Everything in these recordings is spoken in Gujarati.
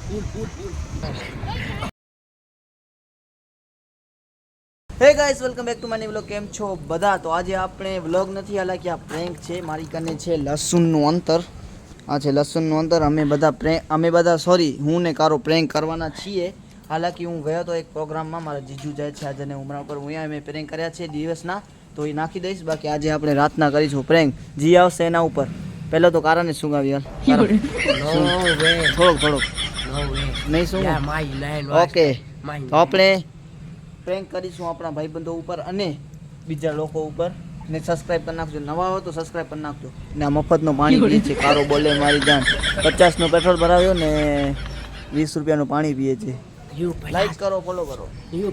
હે guys, welcome back to my new vlog. કેમ છો બધા? તો આજે આપણે વ્લોગ નથી, હાલાકી આ પ્રેન્ક છે. મારી કને છે લસણનું અંતર. આ છે લસણનું અંતર. અમે બધા સોરી, હું ને કારો પ્રેન્ક કરવાના છીએ. હાલાકી હું ગયો તો એક પ્રોગ્રામમાં, મારા જીજુ જાય છે આજે ને ઉમરા ઉપર. અહીંયા મેં પ્રેન્ક કર્યા છે દિવસના, તો એ નાખી દઈશ. બાકી આજે આપણે રાતના કરીશું પ્રેન્ક. જી આવશે એના ઉપર. પહેલો તો કારાને સુગાવી યાર. થોડોક નહીં શું? ઓકે, તો આપણે પ્રેન્ક કરીશું આપણા ભાઈબંધો ઉપર અને બીજા લોકો ઉપર. ને સબસ્ક્રાઇબ કરી નાખજો. નવા હો તો સબસ્ક્રાઇબ કરી નાખજો. ને આ મફતનો પાણી પીએ છે, કારો બોલે મારી જાન. 50નો પેટ્રોલ ભરાવ્યો ને 20 રૂપિયાનું પાણી પીએ છે. લાઈક કરો, ફોલો કરો.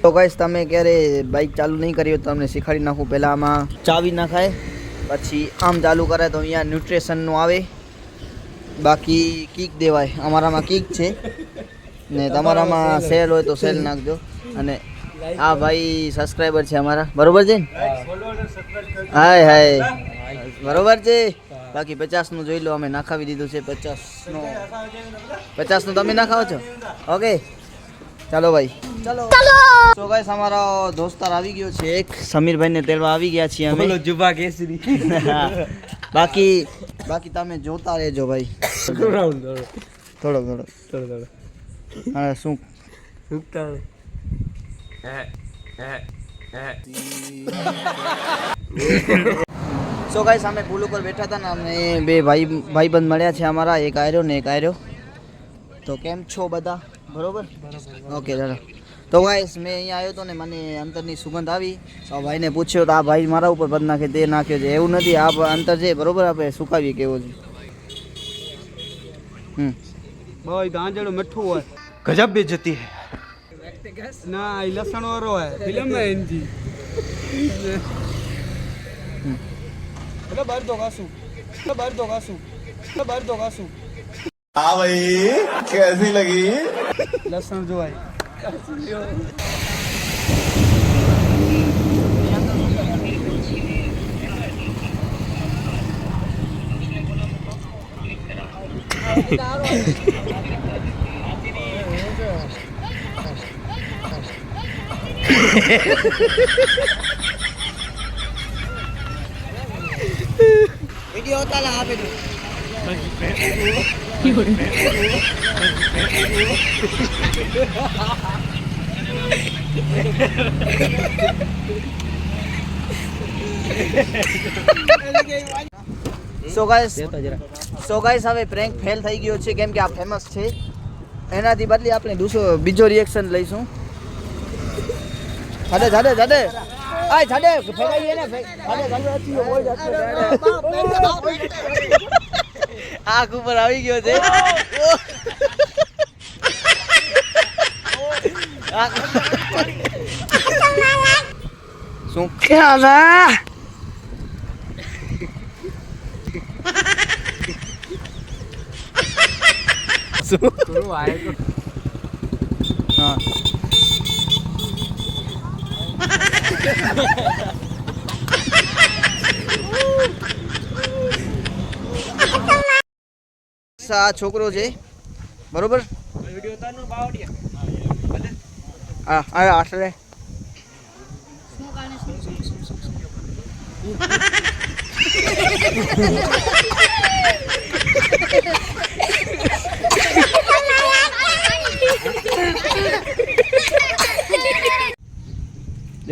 તો ગાઈસ, તમે ક્યારે બાઇક ચાલુ નહીં કરી હોય તો તમને શીખવાડી નાખું. પહેલાં આમાં ચાવી નાખાય, પછી આમ ચાલુ કરાય તો અહીંયા ન્યુટ્રિશનનું આવે. બાકી કિક દેવાય. અમારામાં કિક છે ને તમારામાં સેલ હોય તો સેલ નાખજો. અને આ ભાઈ સબસ્ક્રાઇબર છે અમારા, બરોબર છે ને? હાય હાય, બરોબર છે. બાકી 50નું જોઈ લો, અમે નાખાવી દીધું છે. 50નું તમે નાખાવો છો? ઓકે, ચાલો ભાઈ, ચાલો. તો ગાઈસ, અમારો દોસ્તાર આવી ગયો છે એક. સમીરભાઈને તેડવા આવી ગયા છીએ અમે. જુબા કેસરી. બાકી તમે જોતા રહેજો ભાઈ. થોડોક હા, શું સો ગાઈસ, અમે પુલ ઉપર બેઠા હતા ને, અમને બે ભાઈબંધ મળ્યા છે અમારા, એક આર્યો ને એક આર્યો. તો કેમ છો બધા? બરોબર, ઓકે ચાલો. તો ગાઈસ, મેં અહીંયા આવ્યો હતો ને, મને અંતરની સુગંધ આવી. તો ભાઈને પૂછ્યો તો આ ભાઈ મારા ઉપર પદ નાખે, તે નાખ્યો છે. એવું નથી, આ અંતર છે બરોબર, આપણે સુકાવીએ કેવો છે. ભાઈ ગાંજડું મીઠું હોય, ગજબ બેજતી હે ના. એ લસણ વાળો હોય ફિલ્મ में એનજી. બાર દો કાસુ. हाँ भाई, कैसी लगी? લસણ જોવાય. વિડિયો ઉતારા આપે તો સો ગાઈસ, હવે પ્રેન્ક ફેલ થઈ ગયો છે કેમ કે આ ફેમસ છે. એનાથી બદલી આપણે બીજો રિએક્શન લઈશું. જાડે આય જાડે ફેગાઈએ ને જાડે હતી ઓય જાડે આખ ઉપર આવી ગયો છે. શું ખ્યાલ હા આ છોકરો છે બરોબર. હા આટલે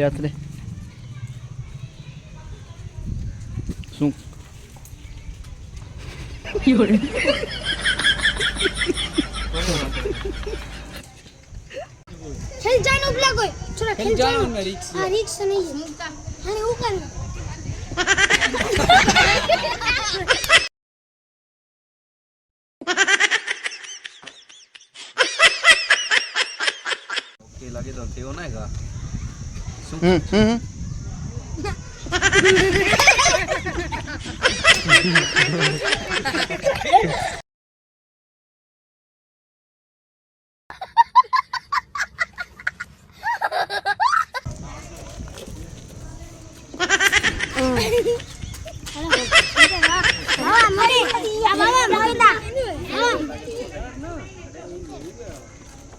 આટલે શું खेल जानो बुला कोई छोरा खेल जानो ना रिक्स हां रिक्स नहीं हां वो कर ઓકે લાગે તો થયો ના કા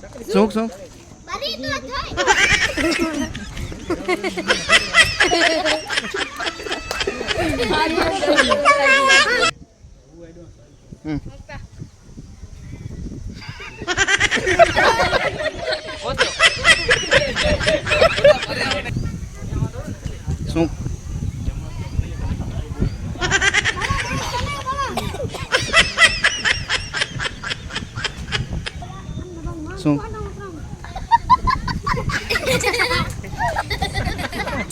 શું બરી તો થાય હમ શું શું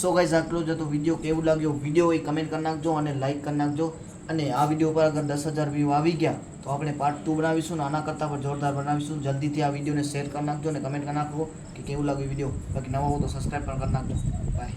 સો ગાઈસ આટલું જ હતું. વિડીયો કેવું લાગ્યો વિડીયો એ કમેન્ટ કરી નાખજો અને લાઈક કરી નાખજો. અને આ વિડીયો પર અગર 10,000 વ્યૂ આવી ગયા તો આપણે પાર્ટ 2 બનાવીશું ને આના કરતાં પણ જોરદાર બનાવીશું. જલ્દીથી આ વિડીયોને શેર કરી નાખજો અને કમેન્ટ કરી નાખજો કે કેવું લાગ્યું વિડીયો. બાકી નવા હો તો સબસ્ક્રાઈબ પણ કરી નાખજો. બાય.